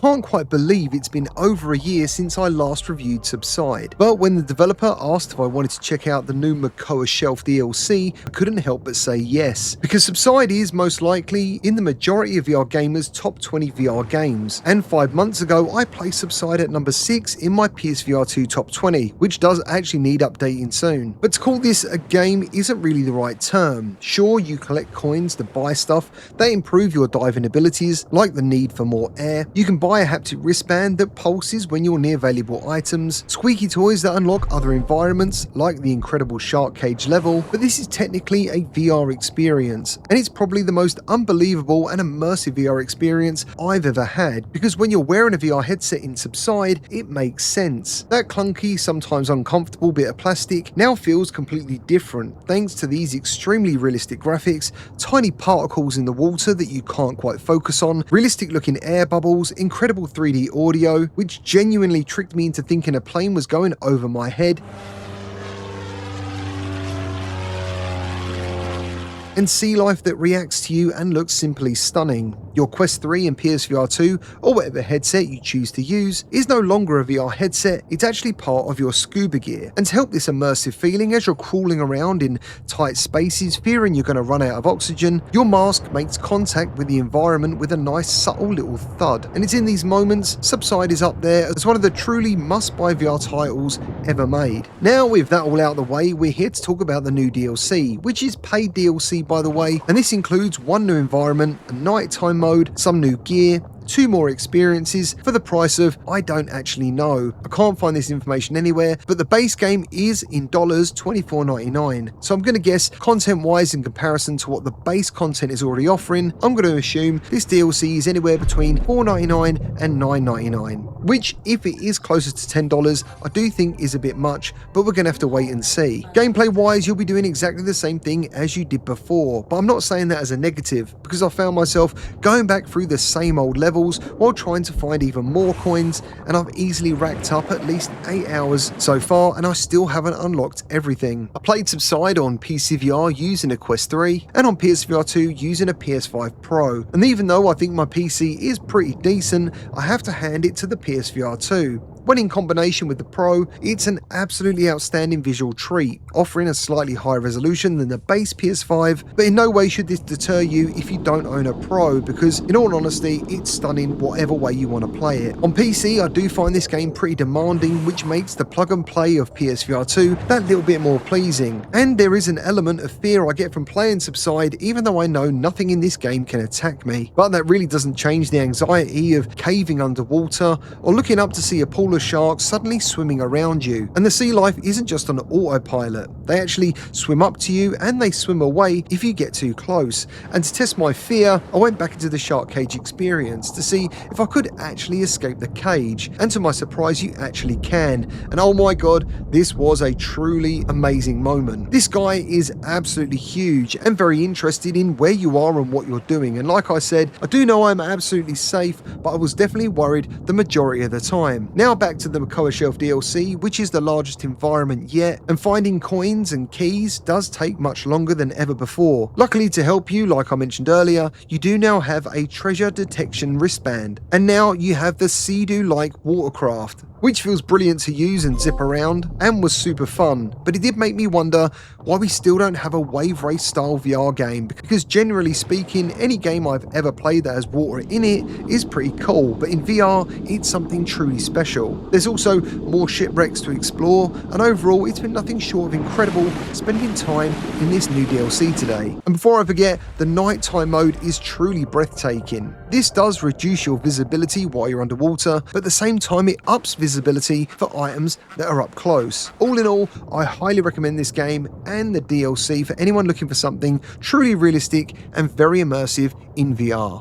Can't quite believe it's been over a year since I last reviewed Subside, but when the developer asked if I wanted to check out the new Makoa Shelf DLC, I couldn't help but say yes, because Subside is most likely in the majority of VR gamers' top 20 VR games, and 5 months ago I placed Subside at number 6 in my PSVR 2 top 20, which does actually need updating soon. But to call this a game isn't really the right term. Sure, you collect coins to buy stuff that improve your diving abilities, like the need for more air. You can buy a haptic wristband that pulses when you're near valuable items, squeaky toys that unlock other environments, like the incredible shark cage level, but this is technically a VR experience, and it's probably the most unbelievable and immersive VR experience I've ever had, because when you're wearing a VR headset in Subside, it makes sense. That clunky, sometimes uncomfortable bit of plastic now feels completely different, thanks to these extremely realistic graphics, tiny particles in the water that you can't quite focus on, realistic looking air bubbles, incredible 3D audio, which genuinely tricked me into thinking a plane was going over my head, and sea life that reacts to you and looks simply stunning. Your Quest 3 and PSVR 2, or whatever headset you choose to use, is no longer a VR headset, it's actually part of your scuba gear. And to help this immersive feeling as you're crawling around in tight spaces fearing you're going to run out of oxygen, your mask makes contact with the environment with a nice subtle little thud. And it's in these moments Subside is up there as one of the truly must-buy VR titles ever made. Now with that all out of the way, we're here to talk about the new DLC, which is paid DLC by the way, and this includes one new environment, a nighttime mode, some new gear, 2 more experiences for the price of, I don't actually know. I can't find this information anywhere, but the base game is in $24.99. So I'm going to guess, content-wise in comparison to what the base content is already offering, I'm going to assume this DLC is anywhere between $4.99 and $9.99, which, if it is closer to $10, I do think is a bit much, but we're going to have to wait and see. Gameplay-wise, you'll be doing exactly the same thing as you did before, but I'm not saying that as a negative, because I found myself going back through the same old levels while trying to find even more coins, and I've easily racked up at least 8 hours so far and I still haven't unlocked everything. I played Subside on PCVR using a Quest 3 and on PSVR 2 using a PS5 Pro, and even though I think my PC is pretty decent, I have to hand it to the PSVR 2. When in combination with the Pro, it's an absolutely outstanding visual treat, offering a slightly higher resolution than the base PS5, but in no way should this deter you if you don't own a Pro, because in all honesty, it's stunning whatever way you want to play it. On PC, I do find this game pretty demanding, which makes the plug and play of PSVR 2 that little bit more pleasing, and there is an element of fear I get from playing Subside, even though I know nothing in this game can attack me, but that really doesn't change the anxiety of caving underwater or looking up to see a pool of sharks suddenly swimming around you. And the sea life isn't just on autopilot, they actually swim up to you and they swim away if you get too close. And to test my fear, I went back into the shark cage experience to see if I could actually escape the cage, and to my surprise you actually can, and oh my god, this was a truly amazing moment. This guy is absolutely huge and very interested in where you are and what you're doing, and like I said, I do know I'm absolutely safe, but I was definitely worried the majority of the time. Now back to the Makoa Shelf DLC, which is the largest environment yet, and finding coins and keys does take much longer than ever before. Luckily to help you, like I mentioned earlier, you do now have a treasure detection wristband, and now you have the Sea-Doo-like watercraft, which feels brilliant to use and zip around and was super fun, but it did make me wonder why we still don't have a wave race style VR game, because generally speaking any game I've ever played that has water in it is pretty cool, but in VR it's something truly special. There's also more shipwrecks to explore, and overall it's been nothing short of incredible spending time in this new DLC today. And before I forget, the nighttime mode is truly breathtaking. This does reduce your visibility while you're underwater, but at the same time it ups visibility for items that are up close. All in all, I highly recommend this game and the DLC for anyone looking for something truly realistic and very immersive in VR.